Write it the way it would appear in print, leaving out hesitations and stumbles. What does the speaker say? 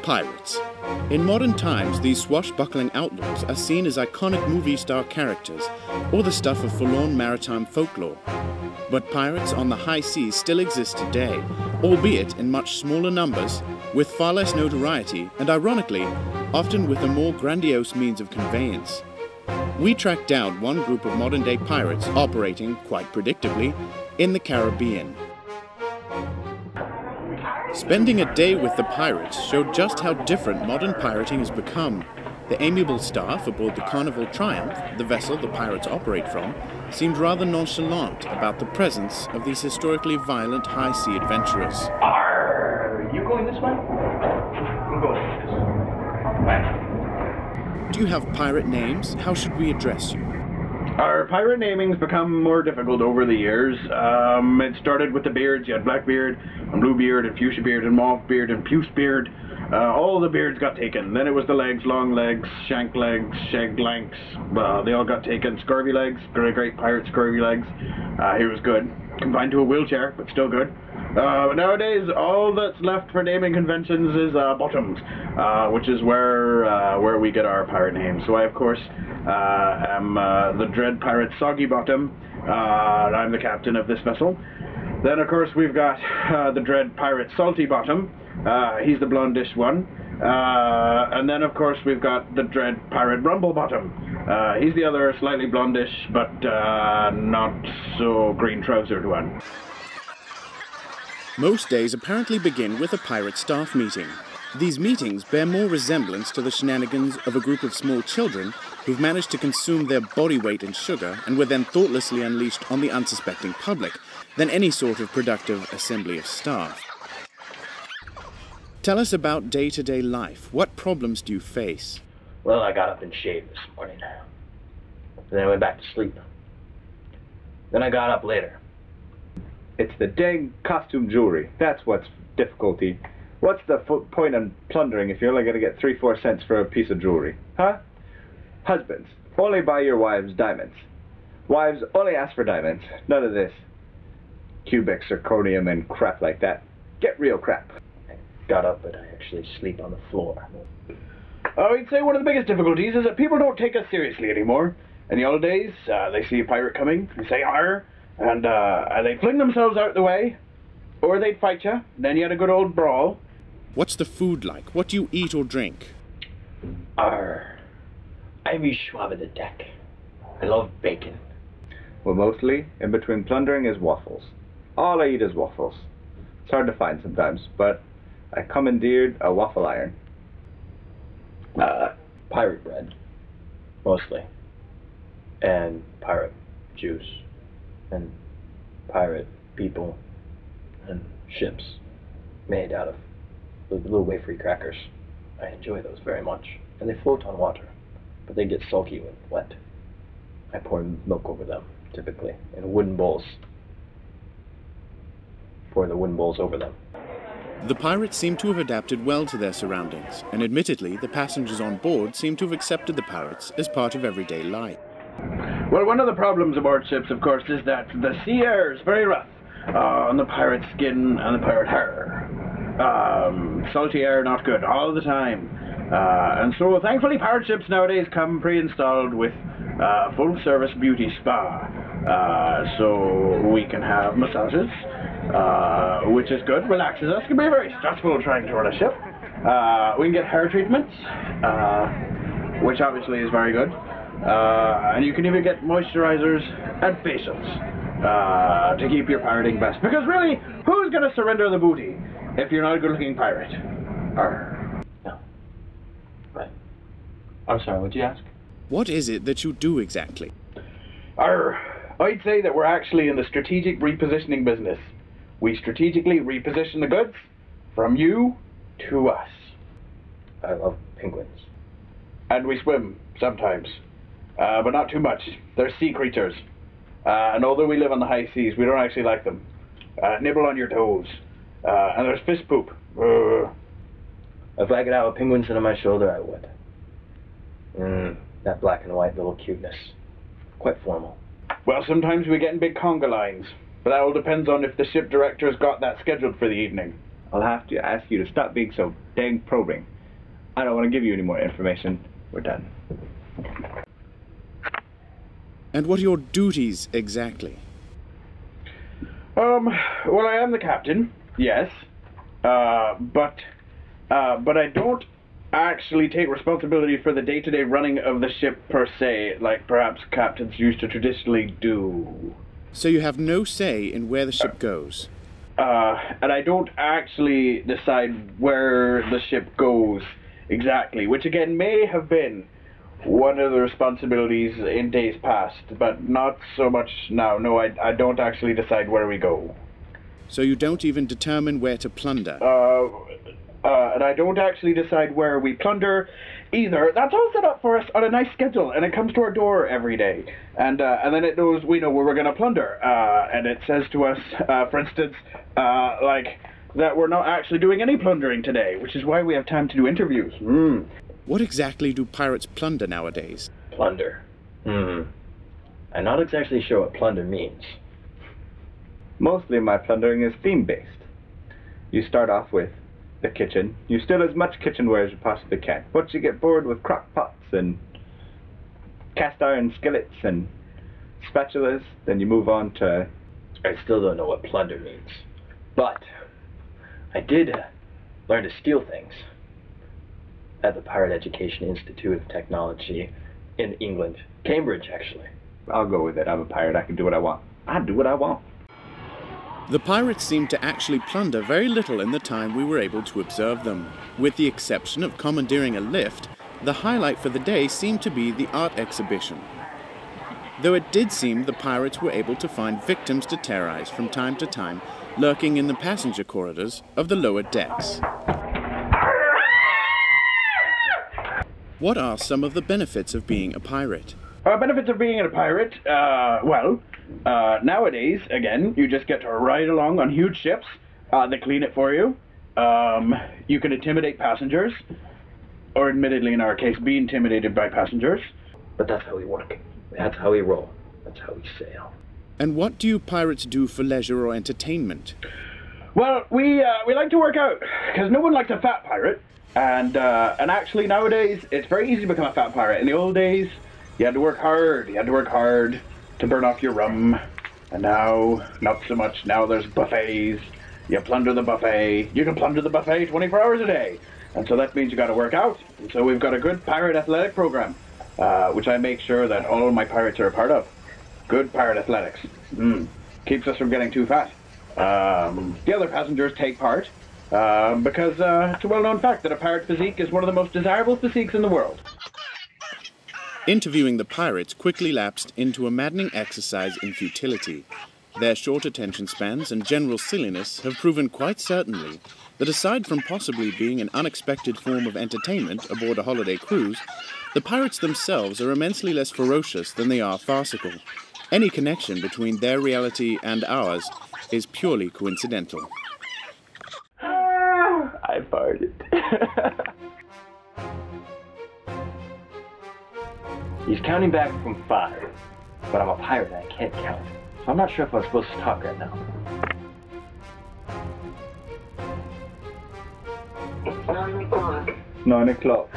Pirates. In modern times, these swashbuckling outlaws are seen as iconic movie star characters, or the stuff of forlorn maritime folklore. But pirates on the high seas still exist today, albeit in much smaller numbers, with far less notoriety, and ironically, often with a more grandiose means of conveyance. We tracked down one group of modern-day pirates operating, quite predictably, in the Caribbean. Spending a day with the pirates showed just how different modern pirating has become. The amiable staff aboard the Carnival Triumph, the vessel the pirates operate from, seemed rather nonchalant about the presence of these historically violent high-sea adventurers. Are you going this way? I'm going this way. Do you have pirate names? How should we address you? Our pirate naming's become more difficult over the years. It started with the beards. You had Blackbeard, and Bluebeard, and Fuchsia Beard, and Mothbeard, and Puce Beard. All the beards got taken. Then it was the legs, long legs, shank legs, shag lanks. They all got taken. Scurvy legs, great pirate scurvy legs. He was good. Confined to a wheelchair, but still good. But nowadays, all that's left for naming conventions is bottoms, which is where we get our pirate name. So I, of course, am the Dread Pirate Soggy Bottom. I'm the captain of this vessel. Then, of course, we've got the Dread Pirate Salty Bottom. He's the blondish one. And then, of course, we've got the Dread Pirate Rumble Bottom. He's the other slightly blondish, but not so green-trousered one. Most days apparently begin with a pirate staff meeting. These meetings bear more resemblance to the shenanigans of a group of small children who've managed to consume their body weight in sugar and were then thoughtlessly unleashed on the unsuspecting public than any sort of productive assembly of staff. Tell us about day-to-day life. What problems do you face? Well, I got up and shaved this morning. Then I went back to sleep. Then I got up later. It's the dang costume jewelry. That's what's difficulty. What's the point in plundering if you're only going to get 3-4 cents for a piece of jewelry? Huh? Husbands, only buy your wives diamonds. Wives only ask for diamonds. None of this cubic zirconium and crap like that. Get real crap. I got up, but I actually sleep on the floor. I'd say one of the biggest difficulties is that people don't take us seriously anymore. In the old days, they see a pirate coming, they say, "Arr!" And they'd fling themselves out the way, or they'd fight you, then you had a good old brawl. What's the food like? What do you eat or drink? Arr. I be swab at the deck. I love bacon. Well, mostly, in between plundering is waffles. All I eat is waffles. It's hard to find sometimes, but I commandeered a waffle iron. Pirate bread. Mostly. And pirate juice. And pirate people. And ships. Made out of little wafery crackers. I enjoy those very much. And they float on water. But they get sulky when wet. I pour milk over them, typically, in wooden bowls. Pour the wooden bowls over them. The pirates seem to have adapted well to their surroundings, and admittedly, the passengers on board seem to have accepted the pirates as part of everyday life. Well, one of the problems aboard ships, of course, is that the sea air is very rough on the pirate skin and the pirate hair. Salty air, not good, all the time. And so, thankfully, pirate ships nowadays come pre-installed with full-service beauty spa. So we can have massages, which is good, relaxes us. It can be very stressful trying to run a ship. We can get hair treatments, which obviously is very good. And you can even get moisturizers and facials to keep your pirating best. Because really, who's going to surrender the booty if you're not a good-looking pirate? No. Right. I'm sorry, what'd you ask? What is it that you do exactly? I'd say that we're actually in the strategic repositioning business. We strategically reposition the goods from you to us. I love penguins. And we swim, sometimes. But not too much. They're sea creatures. And although we live on the high seas, we don't actually like them. Nibble on your toes. And there's fish poop. If I could have a penguin sit on my shoulder, I would. That black and white little cuteness. Quite formal. Well, sometimes we get in big conga lines. But that all depends on if the ship director's got that scheduled for the evening. I'll have to ask you to stop being so dang probing. I don't want to give you any more information. We're done. And what are your duties exactly? Well, I am the captain, yes. But I don't actually take responsibility for the day-to-day running of the ship per se, like perhaps captains used to traditionally do. So you have no say in where the ship goes? And I don't actually decide where the ship goes exactly, which again may have been one of the responsibilities in days past, but not so much now. No, I don't actually decide where we go. So you don't even determine where to plunder? And I don't actually decide where we plunder either. That's all set up for us on a nice schedule, and it comes to our door every day. And then it knows we know where we're going to plunder. And it says to us, for instance, like, that we're not actually doing any plundering today, which is why we have time to do interviews. What exactly do pirates plunder nowadays? Plunder. I'm not exactly sure what plunder means. Mostly my plundering is theme-based. You start off with the kitchen. You steal as much kitchenware as you possibly can. Once you get bored with crock pots and cast iron skillets and spatulas, then you move on to... I still don't know what plunder means. But I did learn to steal things at the Pirate Education Institute of Technology in England. Cambridge, actually. I'll go with it. I'm a pirate. I can do what I want. I do what I want. The pirates seemed to actually plunder very little in the time we were able to observe them. With the exception of commandeering a lift, the highlight for the day seemed to be the art exhibition. Though it did seem the pirates were able to find victims to terrorize from time to time, lurking in the passenger corridors of the lower decks. What are some of the benefits of being a pirate? Benefits of being a pirate, nowadays, again, you just get to ride along on huge ships. They clean it for you. You can intimidate passengers, or admittedly in our case, be intimidated by passengers. But that's how we work. That's how we roll. That's how we sail. And what do you pirates do for leisure or entertainment? Well, we like to work out, because no one likes a fat pirate. And actually nowadays, it's very easy to become a fat pirate. In the old days, you had to work hard. You had to work hard to burn off your rum. And now, not so much. Now there's buffets. You plunder the buffet. You can plunder the buffet 24 hours a day. And so that means you got to work out. And so we've got a good pirate athletic program, which I make sure that all of my pirates are a part of. Good pirate athletics. Keeps us from getting too fat. The other passengers take part because it's a well-known fact that a pirate physique is one of the most desirable physiques in the world. Interviewing the pirates quickly lapsed into a maddening exercise in futility. Their short attention spans and general silliness have proven quite certainly that aside from possibly being an unexpected form of entertainment aboard a holiday cruise, the pirates themselves are immensely less ferocious than they are farcical. Any connection between their reality and ours is purely coincidental. I farted. He's counting back from 5, but I'm a pirate and I can't count. So I'm not sure if I'm supposed to talk right now. It's 9 o'clock. 9 o'clock.